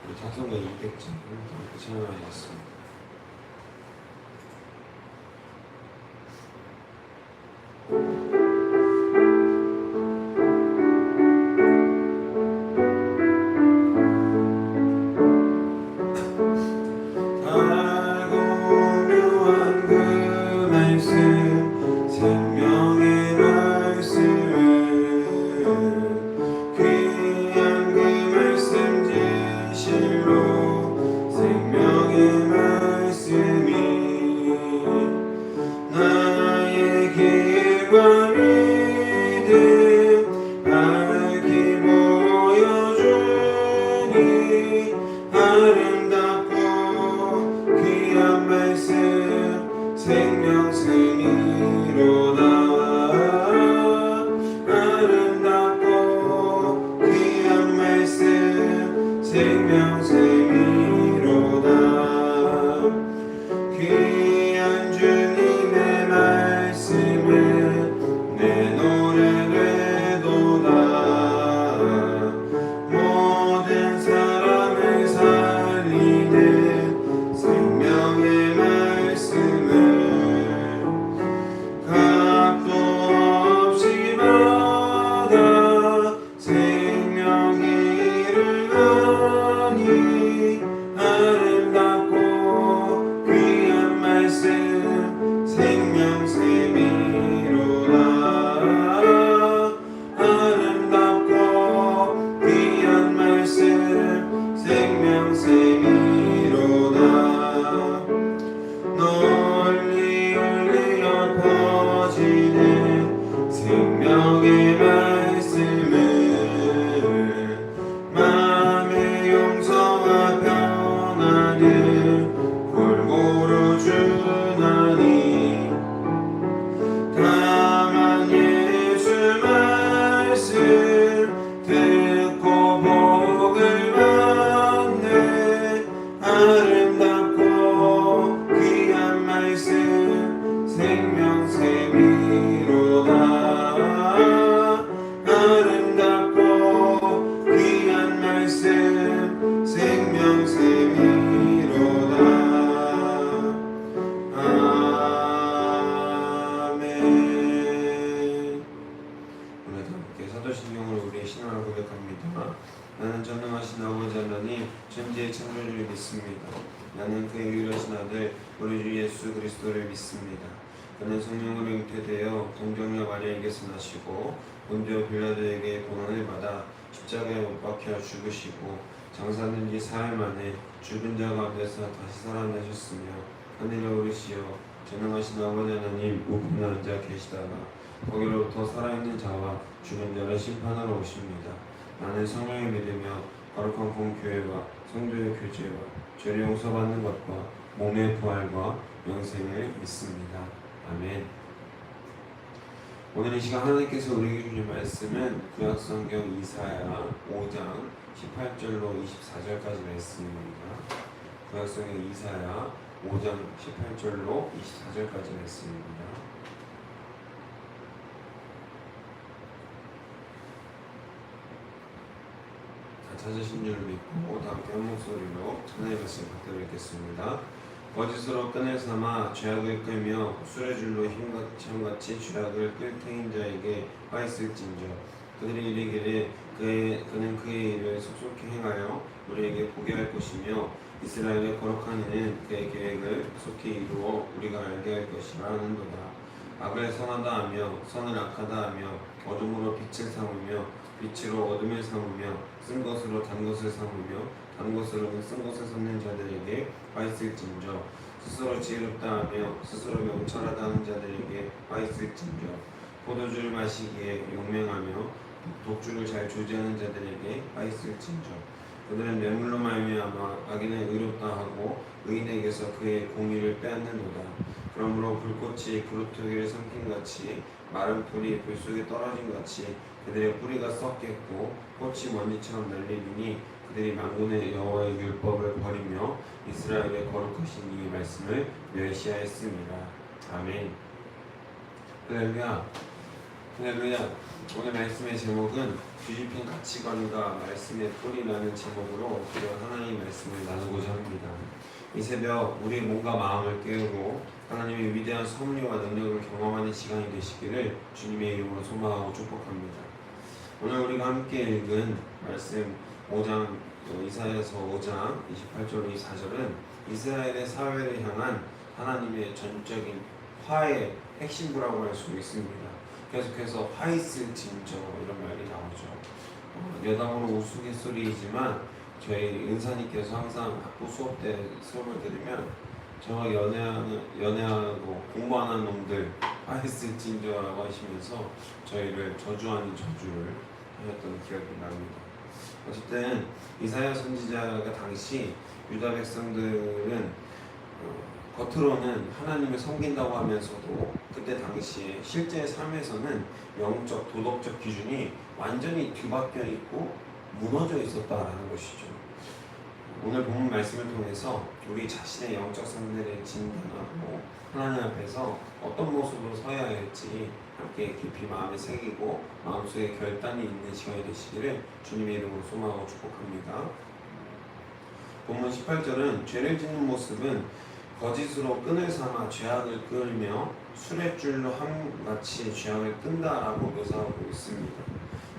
우리 찬송가 200장 함께 찬양하겠습니다. 나는 전능하신 아버지 하나님 존재의 창조주를 믿습니다. 나는 그의 유일하신 아들 우리 주 예수 그리스도를 믿습니다. 그는 성령으로 잉태되어 동정녀 마리아에게서 나시고 본디오 빌라도에게 고난을 받아 십자가에 못 박혀 죽으시고 장사된 지 4일 만에 죽은 자 가운데서 다시 살아나셨으며 하늘에 오르시어 전능하신 아버지 하나님 우편에 앉아 계시다가 거기로부터 살아있는 자와 죽은 자를 심판하러 오십니다. 나는 성령을 믿으며 거룩한 공교회와 성도의 교제와 죄를 용서받는 것과 몸의 부활과 영생을 믿습니다. 아멘. 오늘 이 시간 하나님께서 우리에게 주신 말씀은 구약성경 이사야 5장 18절로 24절까지 말씀입니다. 구약성경 이사야 5장 18절로 24절까지 말씀입니다. 찾으신 줄 믿고 다 함께 한 목소리로 하나님의 말씀 받도록 하겠습니다. 거짓으로 끈을 삼아 죄악을 끌며 수레줄로 힘같이 죄악을 끌 터인 자에게 화 있을진저 그들이 이르기를 그는 그의 일을 속속히 행하여 우리에게 보게 할 것이며 이스라엘의 거룩한 이는 그의 계획을 속히 이루어 우리가 알게 할 것이라 하는도다. 악을 선하다 하며 선을 악하다 하며 어둠으로 빛을 삼으며 빛으로 어둠을 삼으며 쓴 것으로 단 것을 삼으며 단 것으로 쓴 것을 삼는 자들에게 화 있을진저 스스로 지혜롭다 하며 스스로 명철하다 하는 자들에게 화 있을진저 포도주를 마시기에 용맹하며 독주를 잘 조지하는 자들에게 화 있을진저 그들은 뇌물로 말미암아 악인을 의롭다 하고 의인에게서 그의 공의를 빼앗는도다. 그러므로 불꽃이 그루터기를 삼킨같이 마른 풀이 불 속에 떨어진 같이 그들의 뿌리가 썩겠고 꽃이 먼지처럼 날리니 그들이 만군의 여호와의 율법을 버리며 이스라엘의 거룩하신 이의 말씀을 멸시하였습니다. 아멘. 할렐루야. 할렐루야. 오늘 말씀의 제목은 뒤집힌 가치관과 말씀의 뿌리라는 제목으로 우리가 하나님의 말씀을 나누고자 합니다. 이 새벽 우리의 몸과 마음을 깨우고 하나님의 위대한 섭리와 능력을 경험하는 시간이 되시기를 주님의 이름으로 소망하고 축복합니다. 오늘 우리가 함께 읽은 말씀 5장 이사야서 5장 28절 24절은 이스라엘의 사회를 향한 하나님의 전적인 화의 핵심부라고 할 수 있습니다. 계속해서 화 있을진저 이런 말이 나오죠. 여담으로 우스갯소리이지만 저희 은사님께서 항상 학부 수업 때 수업을 들으면 저와 연애하고 공부 안 하는 놈들 화 있을진저라고 하시면서 저희를 저주하는 저주를 하셨던 기억이 납니다. 어쨌든 이사야 선지자가 당시 유다 백성들은 겉으로는 하나님을 섬긴다고 하면서도 그때 당시에 실제 삶에서는 영적, 도덕적 기준이 완전히 뒤바뀌어 있고 무너져 있었다라는 것이죠. 오늘 본문 말씀을 통해서 우리 자신의 영적 상태를 진단하고 하나님 앞에서 어떤 모습으로 서야 할지 함께 깊이 마음에 새기고 마음속에 결단이 있는 시간이 되시기를 주님의 이름으로 소망하고 축복합니다. 본문 18절은 죄를 짓는 모습은 거짓으로 끈을 삼아 죄악을 끌며 수레줄로 함같이 죄악을 끈다라고 묘사하고 있습니다.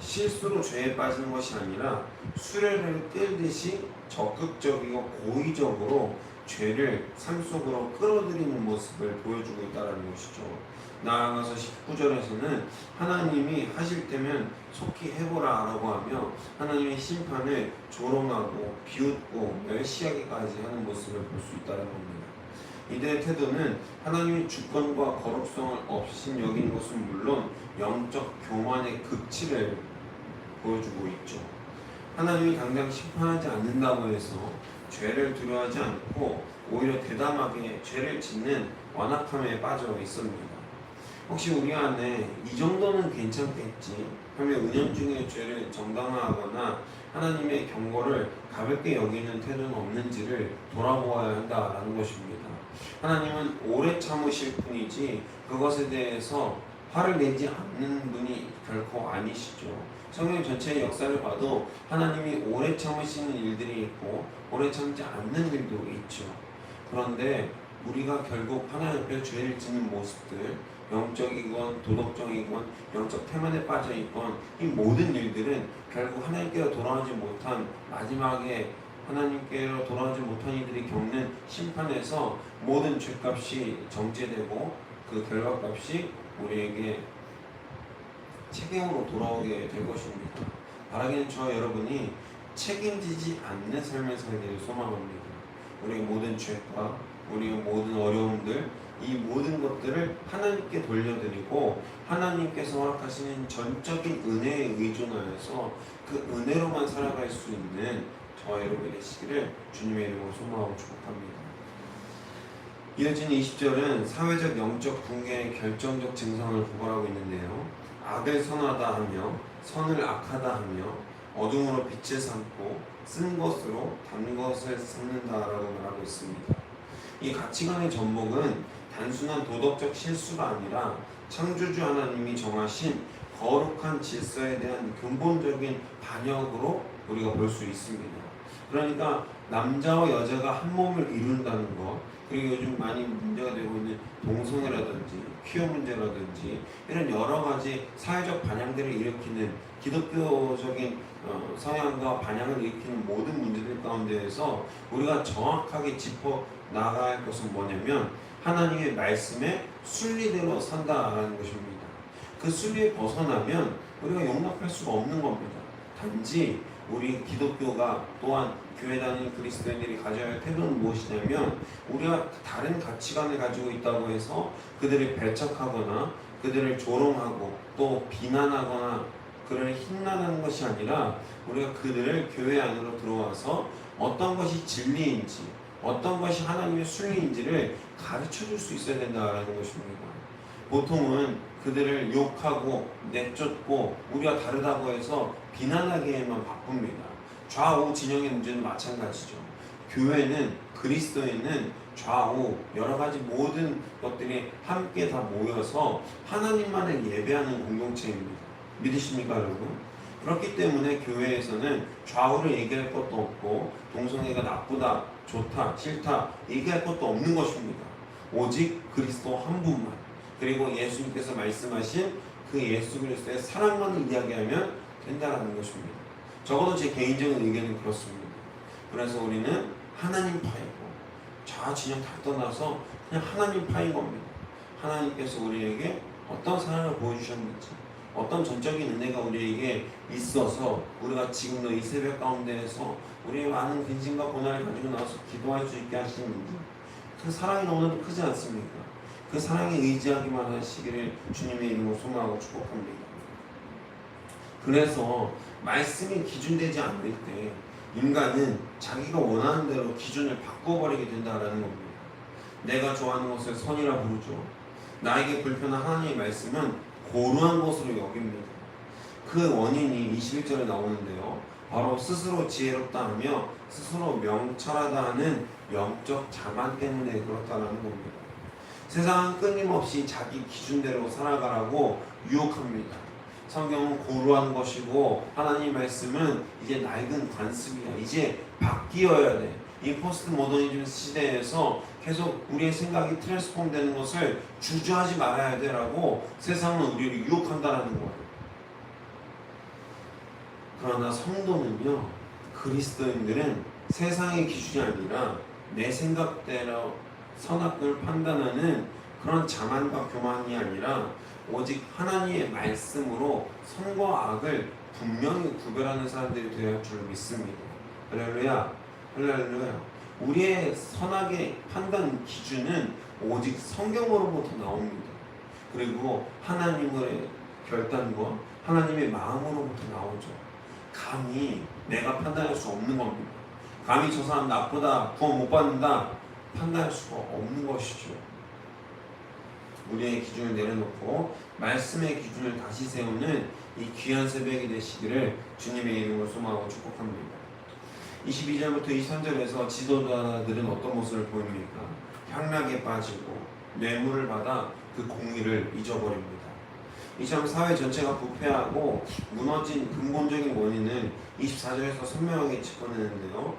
실수로 죄에 빠지는 것이 아니라 수레를 끌듯이 적극적이고 고의적으로 죄를 삶 속으로 끌어들이는 모습을 보여주고 있다는 것이죠. 나아가서 19절에서는 하나님이 하실 때면 속히 해보라 라고 하며 하나님의 심판을 조롱하고 비웃고 멸시하기까지 하는 모습을 볼 수 있다는 겁니다. 이들의 태도는 하나님의 주권과 거룩성을 없인 여기는 것은 물론 영적 교만의 극치를 보여주고 있죠. 하나님이 당장 심판하지 않는다고 해서 죄를 두려워하지 않고 오히려 대담하게 죄를 짓는 완악함에 빠져 있습니다. 혹시 우리 안에 이 정도는 괜찮겠지 하며 은연중에 죄를 정당화하거나 하나님의 경고를 가볍게 여기는 태도는 없는지를 돌아보아야 한다라는 것입니다. 하나님은 오래 참으실 분이지 그것에 대해서 화를 내지 않는 분이 결코 아니시죠. 성경 전체의 역사를 봐도 하나님이 오래 참으시는 일들이 있고 오래 참지 않는 일도 있죠. 그런데 우리가 결국 하나님 앞에 죄를 짓는 모습들, 영적이건 도덕적이건 영적 태만에 빠져있건 이 모든 일들은 결국 하나님께로 돌아오지 못한 마지막에 하나님께로 돌아오지 못한 이들이 겪는 심판에서 모든 죄값이 정죄되고 그 결과값이 우리에게 책임으로 돌아오게 될 것입니다. 바라기는 저와 여러분이 책임지지 않는 삶을 살기를 소망합니다. 우리의 모든 죄과 우리의 모든 어려움들 이 모든 것들을 하나님께 돌려드리고 하나님께서 허락하시는 전적인 은혜에 의존하여서 그 은혜로만 살아갈 수 있는 저와 여러분이 되시기를 주님의 이름으로 소망하고 축복합니다. 이어진 20절은 사회적 영적 붕괴의 결정적 증상을 고발하고 있는데요. 악을 선하다 하며 선을 악하다 하며 어둠으로 빛을 삼고 쓴 것으로 단 것을 삼는다라고 말하고 있습니다. 이 가치관의 전복은 단순한 도덕적 실수가 아니라 창조주 하나님이 정하신 거룩한 질서에 대한 근본적인 반역으로 우리가 볼 수 있습니다. 그러니까 남자와 여자가 한 몸을 이룬다는 것, 그리고 요즘 많이 문제가 되고 있는 동성애라든지 퀴어 문제라든지 이런 여러 가지 사회적 반향들을 일으키는 기독교적인 성향과 반향을 일으키는 모든 문제들 가운데에서 우리가 정확하게 짚어 나가야 할 것은 뭐냐면 하나님의 말씀에 순리대로 산다라는 것입니다. 그 순리에 벗어나면 우리가 용납할 수가 없는 겁니다. 단지 우리 기독교가 또한 교회 다니는 그리스도인들이 가져야 할 태도는 무엇이냐면 우리가 다른 가치관을 가지고 있다고 해서 그들을 배척하거나 그들을 조롱하고 또 비난하거나 그를 흰난하는 것이 아니라 우리가 그들을 교회 안으로 들어와서 어떤 것이 진리인지 어떤 것이 하나님의 순리인지를 가르쳐 줄 수 있어야 된다는 것입니다. 보통은 그들을 욕하고 내쫓고 우리가 다르다고 해서 비난하기에만 바쁩니다. 좌우 진영의 문제는 마찬가지죠. 교회는 그리스도인은 좌우 여러 가지 모든 것들이 함께 다 모여서 하나님만을 예배하는 공동체입니다. 믿으십니까, 여러분? 그렇기 때문에 교회에서는 좌우를 얘기할 것도 없고 동성애가 나쁘다, 좋다, 싫다 얘기할 것도 없는 것입니다. 오직 그리스도 한 분만, 그리고 예수님께서 말씀하신 그 예수 그리스도의 사랑만을 이야기하면 된다는 것입니다. 적어도 제 개인적인 의견은 그렇습니다. 그래서 우리는 하나님 파이고 좌 진영 다 떠나서 그냥 하나님 파인 겁니다. 하나님께서 우리에게 어떤 사랑을 보여주셨는지, 어떤 전적인 은혜가 우리에게 있어서 우리가 지금도 이 새벽 가운데에서 우리의 많은 근심과 고난을 가지고 나와서 기도할 수 있게 하시는지, 그 사랑이 너무나도 크지 않습니까? 그 사랑에 의지하기만 하시기를 주님의 이름으로 소망하고 축복합니다. 그래서 말씀이 기준되지 않을 때 인간은 자기가 원하는 대로 기준을 바꿔버리게 된다는 겁니다. 내가 좋아하는 것을 선이라 부르죠. 나에게 불편한 하나님의 말씀은 고루한 것으로 여깁니다. 그 원인이 21절에 나오는데요. 바로 스스로 지혜롭다 하며 스스로 명철하다 하는 영적 자만 때문에 그렇다는 겁니다. 세상은 끊임없이 자기 기준대로 살아가라고 유혹합니다. 성경은 고루한 것이고 하나님 말씀은 이제 낡은 관습이야. 이제 바뀌어야 돼. 이 포스트 모더니즘 시대에서 계속 우리의 생각이 트랜스폼 되는 것을 주저하지 말아야 돼라고 세상은 우리를 유혹한다는 거예요. 그러나 성도는요, 그리스도인들은 세상의 기준이 아니라 내 생각대로 선악을 판단하는 그런 자만과 교만이 아니라 오직 하나님의 말씀으로 선과 악을 분명히 구별하는 사람들이 되어야 할 줄 믿습니다. 할렐루야, 할렐루야. 우리의 선악의 판단 기준은 오직 성경으로부터 나옵니다. 그리고 하나님의 결단과 하나님의 마음으로부터 나오죠. 감히 내가 판단할 수 없는 겁니다. 감히 저 사람 나쁘다, 구원 못 받는다 판단할 수가 없는 것이죠. 우리의 기준을 내려놓고 말씀의 기준을 다시 세우는 이 귀한 새벽이 되시기를 주님의 이름으로 소망하고 축복합니다. 22절부터 23절에서 지도자들은 어떤 모습을 보입니까? 향락에 빠지고 뇌물을 받아 그 공의를 잊어버립니다. 이처럼 사회 전체가 부패하고 무너진 근본적인 원인은 24절에서 선명하게 짚어내는데요.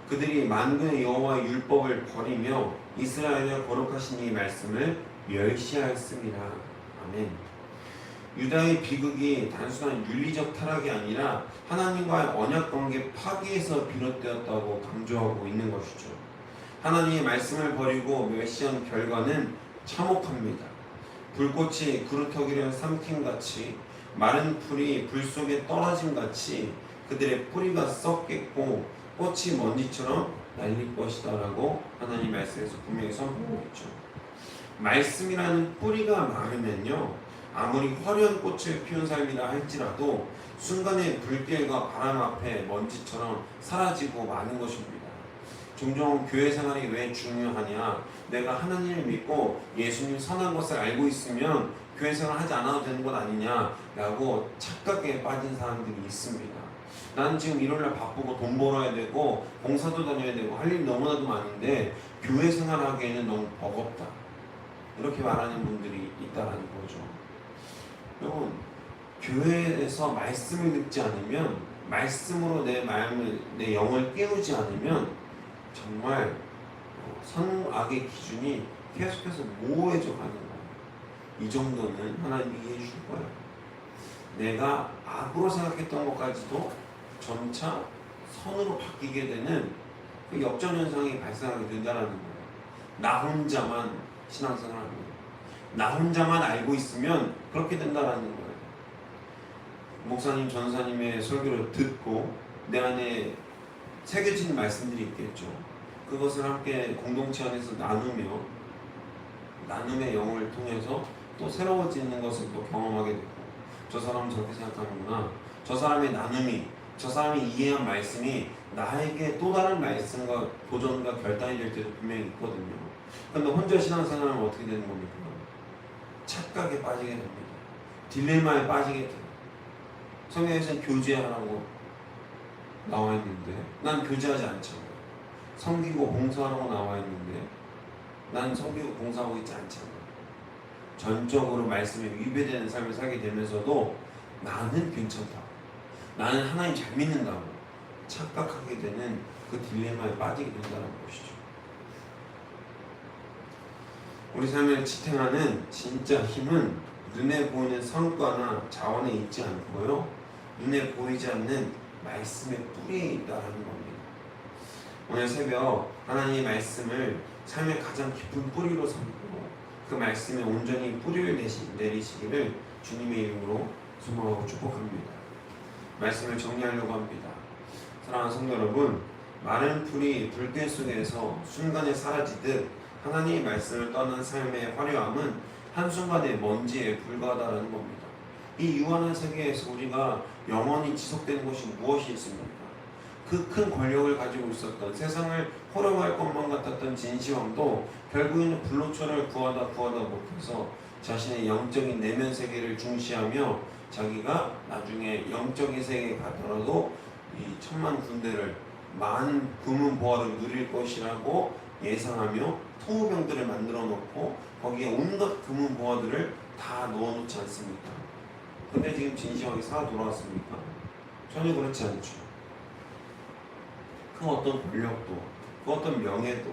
그들이 만군의 여호와의 율법을 버리며 이스라엘의 거룩하신 이 말씀을 멸시하였습니다. 아멘. 유다의 비극이 단순한 윤리적 타락이 아니라 하나님과의 언약 관계 파기에서 비롯되었다고 강조하고 있는 것이죠. 하나님의 말씀을 버리고 멸시한 결과는 참혹합니다. 불꽃이 그루터기를 삼킴같이 마른 풀이 불 속에 떨어짐같이 그들의 뿌리가 썩겠고 꽃이 먼지처럼 날릴 것이다 라고 하나님 말씀에서 분명히 선포하고 있죠. 말씀이라는 뿌리가 마르면요, 아무리 화려한 꽃을 피운 삶이라 할지라도 순간의 불길과 바람 앞에 먼지처럼 사라지고 마는 것입니다. 종종 교회 생활이 왜 중요하냐, 내가 하나님을 믿고 예수님 선한 것을 알고 있으면 교회 생활 하지 않아도 되는 것 아니냐 라고 착각에 빠진 사람들이 있습니다. 나는 지금 일요일날 바쁘고 돈 벌어야 되고 봉사도 다녀야 되고 할 일이 너무나도 많은데 교회 생활하기에는 너무 버겁다, 이렇게 말하는 분들이 있다는 거죠. 여러분, 교회에서 말씀을 듣지 않으면, 말씀으로 내 마음을, 내 영을 깨우지 않으면 정말 선악의 기준이 계속해서 모호해져 가는 거예요. 이 정도는 하나님이 이해해 주실 거예요. 내가 악으로 생각했던 것까지도 점차 선으로 바뀌게 되는 그 역전현상이 발생하게 된다는 거예요. 나 혼자만 신앙생활을 합니다. 나 혼자만 알고 있으면 그렇게 된다는 거예요. 목사님, 전사님의 설교를 듣고 내 안에 새겨진 말씀들이 있겠죠. 그것을 함께 공동체 안에서 나누며 나눔의 영을 통해서 또 새로워지는 것을 또 경험하게 되고, 저 사람은 저렇게 생각하는구나, 저 사람의 나눔이, 저 사람이 이해한 말씀이 나에게 또 다른 말씀과 도전과 결단이 될 때도 분명히 있거든요. 그런데 혼자 신앙생활은 어떻게 되는 겁니까? 착각에 빠지게 됩니다. 딜레마에 빠지게 돼요. 성경에서는 교제하라고 나와 있는데 난 교제하지 않잖아요. 섬기고 봉사하라고 나와 있는데 난 섬기고 봉사하고 있지 않잖아. 전적으로 말씀에 위배되는 삶을 살게 되면서도 나는 괜찮다, 나는 하나님 잘 믿는다고 착각하게 되는 그 딜레마에 빠지게 된다는 것이죠. 우리 삶을 지탱하는 진짜 힘은 눈에 보이는 성과나 자원에 있지 않고요, 눈에 보이지 않는 말씀의 뿌리에 있다는 겁니다. 오늘 새벽 하나님의 말씀을 삶의 가장 깊은 뿌리로 삼고 그 말씀에 온전히 뿌리를 내리시기를 주님의 이름으로 소망하고 축복합니다. 말씀을 정리하려고 합니다. 사랑하는 성도 여러분, 마른 풀이 불길 속에서 순간에 사라지듯 하나님의 말씀을 떠난 삶의 화려함은 한순간의 먼지에 불과하다는 겁니다. 이 유한한 세계에서 우리가 영원히 지속되는 것이 무엇이 있습니까? 그 큰 권력을 가지고 있었던, 세상을 호령할 것만 같았던 진시황도 결국에는 불로초를 구하다 못해서 자신의 영적인 내면 세계를 중시하며 자기가 나중에 영적인 세계에 가더라도 이 천만 군대를, 많은 금은 보화를 누릴 것이라고 예상하며 토우병들을 만들어 놓고 거기에 온갖 금은 보화들을 다 넣어놓지 않습니까? 근데 지금 진시황이 살아 돌아왔습니까? 전혀 그렇지 않죠. 그 어떤 권력도, 그 어떤 명예도,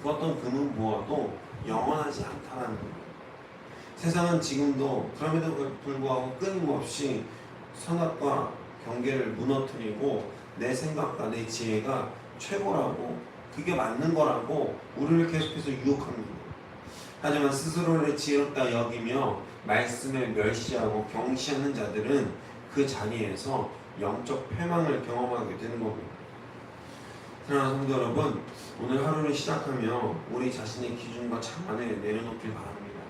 그 어떤 금은 보화도 영원하지 않다는 거예요. 세상은 지금도 그럼에도 불구하고 끊임없이 선악과 경계를 무너뜨리고 내 생각과 내 지혜가 최고라고, 그게 맞는 거라고 우리를 계속해서 유혹합니다. 하지만 스스로를 지혜롭다 여기며 말씀을 멸시하고 경시하는 자들은 그 자리에서 영적 패망을 경험하게 되는 겁니다. 사랑하는 성도 여러분, 오늘 하루를 시작하며 우리 자신의 기준과 자만을 내려놓길 바랍니다.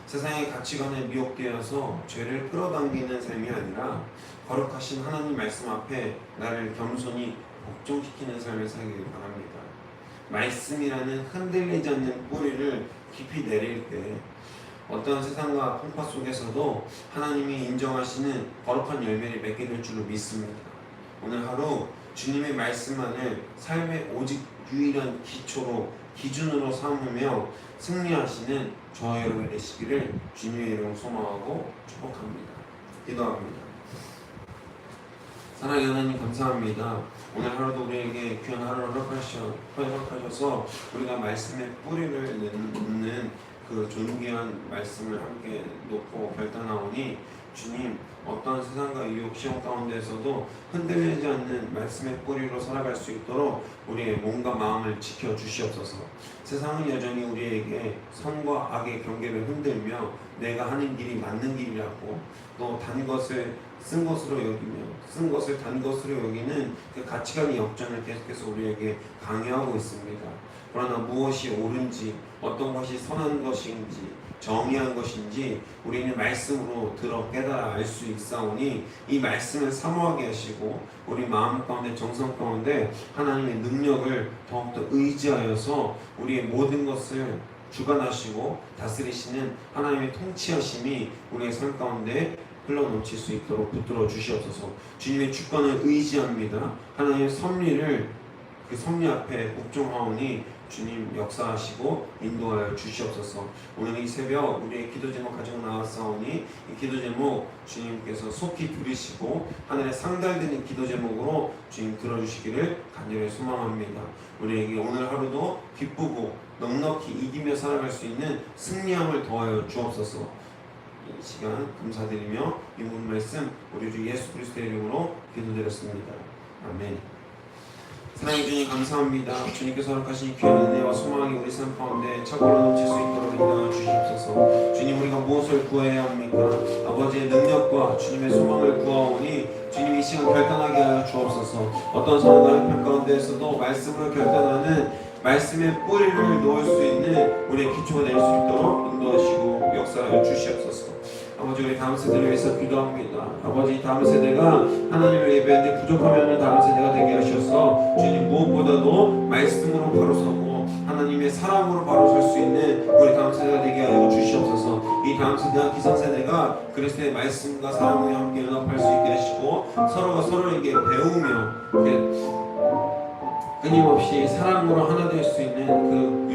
세상의 가치관에 미혹되어서 죄를 끌어당기는 삶이 아니라 거룩하신 하나님 말씀 앞에 나를 겸손히 복종시키는 삶을 살기를 바랍니다. 말씀이라는 흔들리지 않는 뿌리를 깊이 내릴 때 어떤 세상과 풍파 속에서도 하나님이 인정하시는 거룩한 열매를 맺게 될 줄로 믿습니다. 오늘 하루 주님의 말씀만을 삶의 오직 유일한 기준으로 삼으며 승리하시는 저와 여러분 되시기를 주님의 이름으로 소망하고 축복합니다. 기도합니다. 사랑하는 하나님 감사합니다. 오늘 하루도 우리에게 귀한 하루를 허락하셔서 우리가 말씀의 뿌리를 놓는 그 존귀한 말씀을 함께 놓고 결단하오니 주님, 어떤 세상과 유혹 시험 가운데에서도 흔들리지 않는 말씀의 뿌리로 살아갈 수 있도록 우리의 몸과 마음을 지켜주시옵소서. 세상은 여전히 우리에게 선과 악의 경계를 흔들며 내가 하는 길이 맞는 길이라고, 또 단 것을 쓴 것으로 여기며 쓴 것을 단 것으로 여기는 그 가치관의 역전을 계속해서 우리에게 강요하고 있습니다. 그러나 무엇이 옳은지, 어떤 것이 선한 것인지, 정의한 것인지 우리는 말씀으로 들어 깨달아 알 수 있사오니 이 말씀을 사모하게 하시고 우리 마음 가운데 정성 가운데 하나님의 능력을 더욱더 의지하여서 우리의 모든 것을 주관하시고 다스리시는 하나님의 통치하심이 우리의 삶 가운데 흘러넘칠 수 있도록 붙들어 주시옵소서. 주님의 주권을 의지합니다. 하나님의 섭리를, 그 섭리 앞에 복종하오니 주님 역사하시고 인도하여 주시옵소서. 오늘 이 새벽 우리의 기도 제목 가지고 나왔사오니 이 기도 제목 주님께서 속히 들으시고 하늘에 상달되는 기도 제목으로 주님 들어주시기를 간절히 소망합니다. 우리에게 오늘 하루도 기쁘고 넉넉히 이기며 살아갈 수 있는 승리함을 더하여 주옵소서. 이 시간 감사드리며 이 모든 말씀 우리 주 예수 그리스도의 이름으로 기도드렸습니다. 아멘. 사랑해 주님 감사합니다. 주님께서 허락하신 귀한 은혜와 소망이 우리 삶 가운데 차고로 넘칠 수 있도록 인도하여 주시옵소서. 주님, 우리가 무엇을 구해야 합니까? 아버지의 능력과 주님의 소망을 구하오니 주님 이 시간 결단하게 하여 주옵소서. 어떤 상황과 형편 가운데에서도 말씀을 결단하는 말씀의 뿌리를 놓을 수 있는 우리의 기초가 될 수 있도록 인도하시고 역사하여 주시옵소서. 아버지, 우리 다음 세대를 위해서 기도합니다. 아버지, 다음 세대가 하나님을 예배하는데 부족하면 다음 세대가 되게 하셔서 주님 무엇보다도 말씀으로 바로 서고 하나님의 사랑으로 바로 설 수 있는 우리 다음 세대가 되게 하여 주시옵소서. 이 다음 세대와 기성세대가 그리스도의 말씀과 사랑으로 함께 연합할 수 있게 하시고 서로가 서로에게 배우며 끊임없이 사랑으로 하나 될 수 있는 그